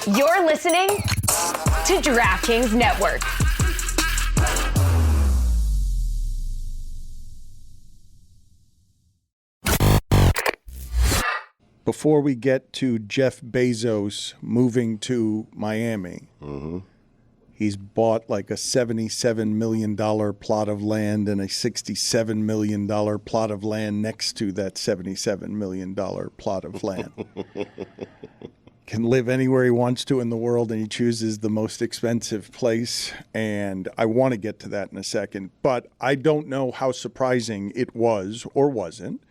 You're listening to DraftKings Network. Before we get to Jeff Bezos moving to Miami, he's bought like a $77 million plot of land and a $67 million plot of land next to that $77 million plot of land. Can live anywhere he wants to in the world, and he chooses the most expensive place. And I want to get to that in a second. But I don't know how surprising it was or wasn't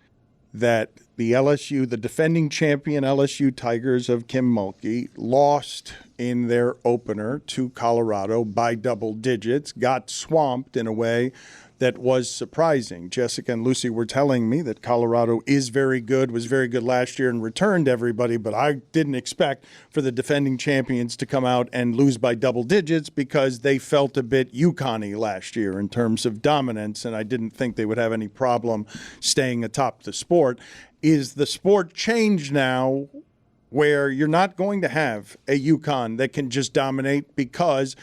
that the LSU, the defending champion LSU Tigers of Kim Mulkey, lost in their opener to Colorado by double digits, got swamped in a way that was surprising. Jessica and Lucy were telling me that Colorado is very good, was very good last year and returned everybody, but I didn't expect for the defending champions to come out and lose by double digits because they felt a bit UConn-y last year in terms of dominance, and I didn't think they would have any problem staying atop the sport. Is the sport changed now where you're not going to have a UConn that can just dominate because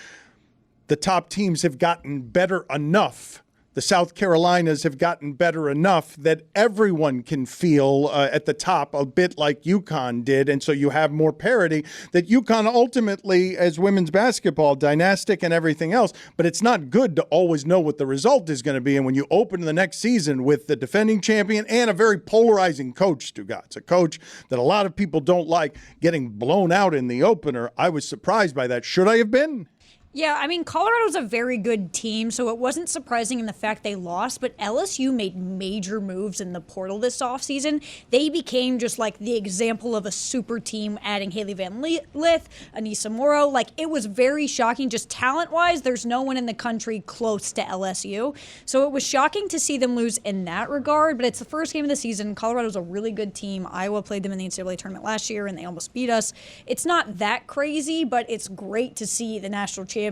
the top teams have gotten better enough? The South Carolinas have gotten better enough that everyone can feel at the top a bit like UConn did, and so you have more parity. That UConn ultimately, as women's basketball, dynastic and everything else, but it's not good to always know what the result is going to be. And when you open the next season with the defending champion and a very polarizing coach, Stugotz, a coach that a lot of people don't like, getting blown out in the opener, I was surprised by that. Should I have been? Yeah, I mean, Colorado's a very good team, so it wasn't surprising in the fact they lost, but LSU made major moves in the portal this offseason. They became just like the example of a super team, adding Haley Van Lith, Anissa Morrow. Like, it was very shocking. Just talent-wise, there's no one in the country close to LSU. So it was shocking to see them lose in that regard, but it's the first game of the season. Colorado's a really good team. Iowa played them in the NCAA tournament last year, and they almost beat us. It's not that crazy, but it's great to see the national champion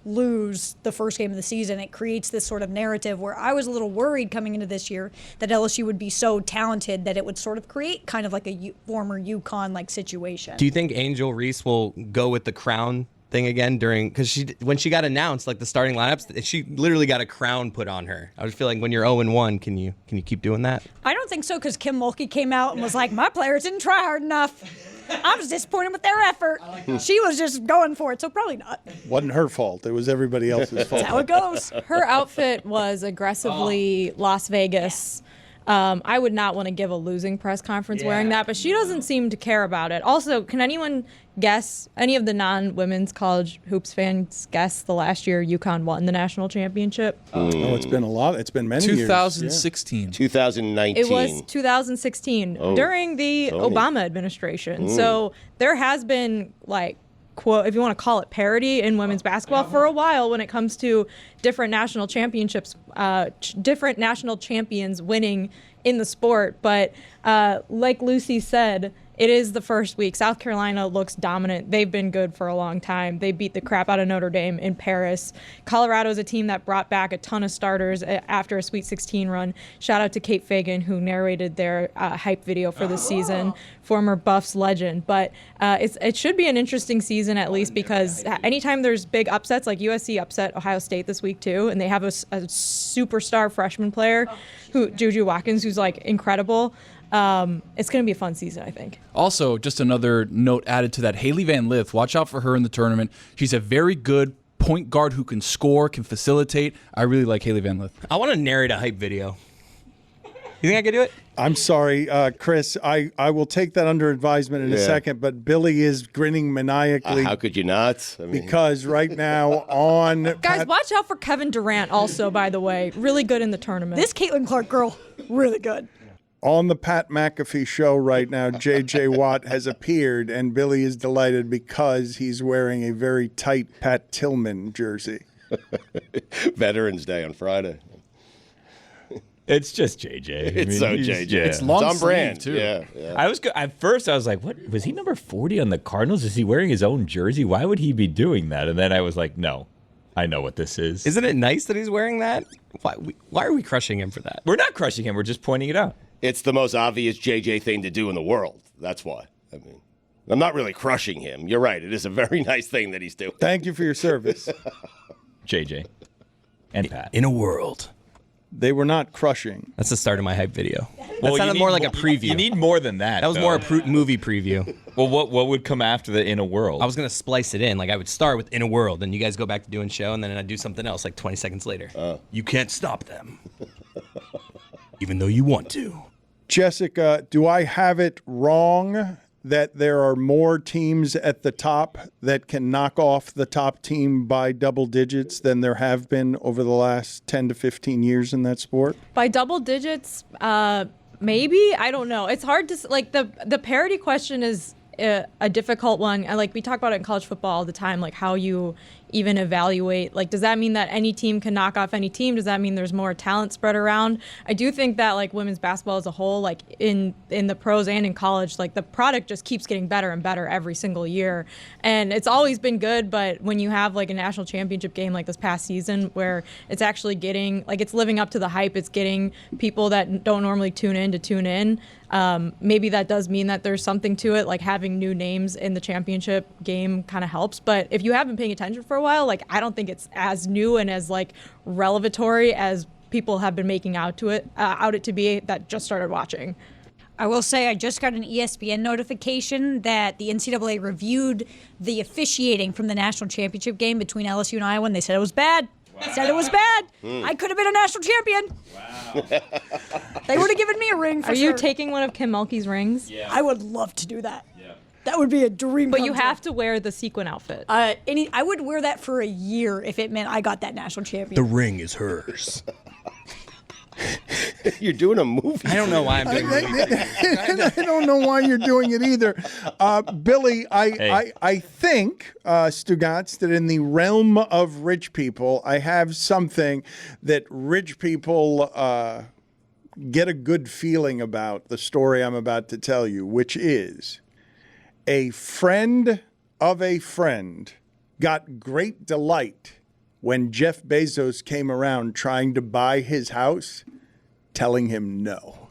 lose the first game of the season. It creates this sort of narrative where I was a little worried coming into this year that LSU would be so talented that it would sort of create kind of like a former UConn-like situation. Do you think Angel Reese will go with the crown thing again because when she got announced, like the starting lineups, she literally got a crown put on her. I was feeling when you're 0-1, can you keep doing that? I don't think so, because Kim Mulkey came out and was like, my players didn't try hard enough. I was disappointed with their effort. She was just going for it, so probably not. Wasn't her fault. It was everybody else's fault. That's how it goes. Her outfit was aggressively Las Vegas. I would not want to give a losing press conference wearing that, but she doesn't seem to care about it. Also, can anyone guess, any of the non-women's college hoops fans guess the last year UConn won the national championship? Oh, it's been a lot. It's been many 2016. years. 2019. It was 2016 during the Obama administration. So there has been, like, quote, if you want to call it parity in women's basketball for a while when it comes to different national championships, different national champions winning in the sport. But like Lucy said, it is the first week. South Carolina looks dominant. They've been good for a long time. They beat the crap out of Notre Dame in Paris. Colorado is a team that brought back a ton of starters after a Sweet 16 run. Shout out to Kate Fagan, who narrated their hype video for this season, former Buffs legend. But it should be an interesting season, at least, because anytime there's big upsets, like USC upset Ohio State this week too, and they have a superstar freshman player, Juju Watkins, who's like incredible. It's going to be a fun season, I think. Also, just another note added to that, Haley Van Lith, watch out for her in the tournament. She's a very good point guard who can score, can facilitate. I really like Haley Van Lith. I want to narrate a hype video. You think I could do it? I'm sorry, Chris. I will take that under advisement in a second, but Billy is grinning maniacally. How could you not? I mean. Because right now on... Guys, watch out for Kevin Durant also, by the way. Really good in the tournament. This Caitlin Clark girl, really good. On the Pat McAfee show right now, J.J. Watt has appeared, and Billy is delighted because he's wearing a very tight Pat Tillman jersey. Veterans Day on Friday. It's just JJ. It's JJ. Yeah. It's long on brand too. Yeah. At first I was like, what was he number 40 on the Cardinals? Is he wearing his own jersey? Why would he be doing that? And then I was like, no, I know what this is. Isn't it nice that he's wearing that? Why are we crushing him for that? We're not crushing him. We're just pointing it out. It's the most obvious JJ thing to do in the world. That's why. I mean, I'm not really crushing him. You're right. It is a very nice thing that he's doing. Thank you for your service. JJ and Pat. In a world. They were not crushing. That's the start of my hype video. Well, That sounded more like a preview. You need more than that. That was though. more a movie preview. Well, what would come after the In a World? I was gonna splice it in. Like I would start with In a World, and you guys go back to doing show, and then I'd do something else like 20 seconds later. You can't stop them, even though you want to. Jessica, do I have it wrong that there are more teams at the top that can knock off the top team by double digits than there have been over the last 10 to 15 years in that sport? By double digits, maybe. I don't know. It's hard to like the parity question is a difficult one. Like we talk about it in college football all the time, like how you even evaluate. Like, does that mean that any team can knock off any team? Does that mean there's more talent spread around? I do think that like women's basketball as a whole, like in the pros and in college, like the product just keeps getting better and better every single year. And it's always been good, but when you have like a national championship game like this past season where it's actually getting, like it's living up to the hype, it's getting people that don't normally tune in to tune in. Maybe that does mean that there's something to it, like having new names in the championship game kind of helps. But if you have been paying attention for a while, like I don't think it's as new and as like revelatory as people have been making out it to be that just started watching. I will say I just got an ESPN notification that the NCAA reviewed the officiating from the national championship game between LSU and Iowa, and they said it was bad. Said it was bad. I could have been a national champion. Wow. They would have given me a ring for Are sure. you taking one of Kim Mulkey's rings? Yeah. I would love to do that. Yeah. That would be a dream. But you have to wear the sequin outfit. I would wear that for a year if it meant I got that national champion. The ring is hers. You're doing a movie. I don't know why I'm doing I don't know why you're doing it either. Billy, I think, Stugotz, that in the realm of rich people, I have something that rich people get a good feeling about the story I'm about to tell you, which is a friend of a friend got great delight when Jeff Bezos came around trying to buy his house, telling him no.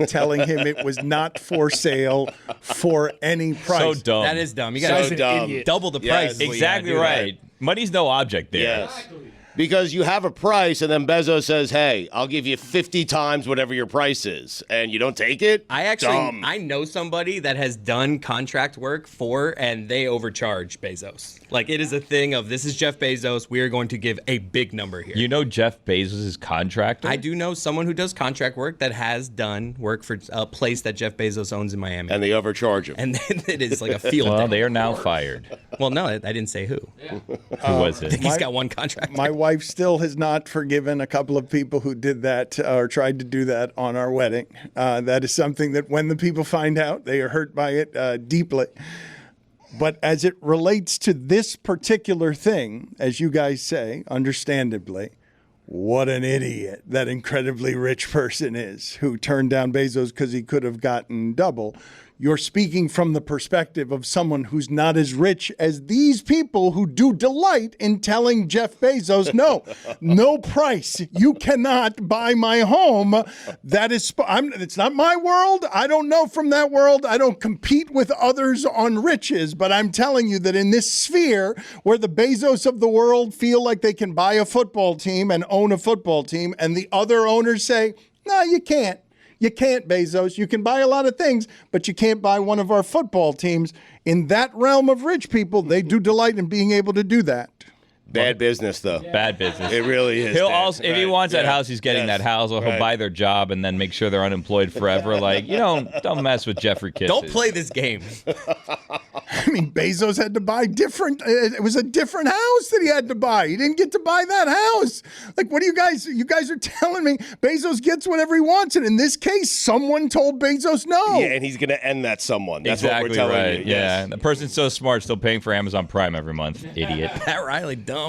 Telling him it was not for sale for any price. So dumb. That is dumb. You got to double the price. Exactly right. Money's no object there. Yes. Because you have a price, and then Bezos says, hey, I'll give you 50 times whatever your price is, and you don't take it? I know somebody that has done contract work for, and they overcharge Bezos. Like, it is a thing of, this is Jeff Bezos, we are going to give a big number here. You know Jeff Bezos' contractor? I do know someone who does contract work that has done work for a place that Jeff Bezos owns in Miami. And they overcharge him. And it is like a field Well, day. they are now fired. Well, no, I didn't say who. Yeah. Who was it? I think he's got one contract. My wife still has not forgiven a couple of people who did that or tried to do that on our wedding. That is something that when the people find out, they are hurt by it deeply. But as it relates to this particular thing, as you guys say, understandably, what an idiot that incredibly rich person is who turned down Bezos because he could have gotten double. You're speaking from the perspective of someone who's not as rich as these people who do delight in telling Jeff Bezos, no price. You cannot buy my home. That is, it's not my world. I don't know from that world. I don't compete with others on riches, but I'm telling you that in this sphere where the Bezos of the world feel like they can buy a football team and own a football team, and the other owners say, no, you can't. You can't, Bezos. You can buy a lot of things, but you can't buy one of our football teams. In that realm of rich people, they do delight in being able to do that. Bad business, though. Bad business. It really is. He'll also, if he wants that house, he's getting that house. Or he'll buy their job and then make sure they're unemployed forever. Like, don't mess with Jeffrey Kisses. Don't play this game. I mean, Bezos had to buy different. It was a different house that he had to buy. He didn't get to buy that house. Like, what do you guys are telling me? Bezos gets whatever he wants. And in this case, someone told Bezos no. Yeah, and he's going to end that someone. That's exactly what we're telling right. you. Yeah. Yes. The person's so smart, still paying for Amazon Prime every month. Idiot. Pat Riley, dumb.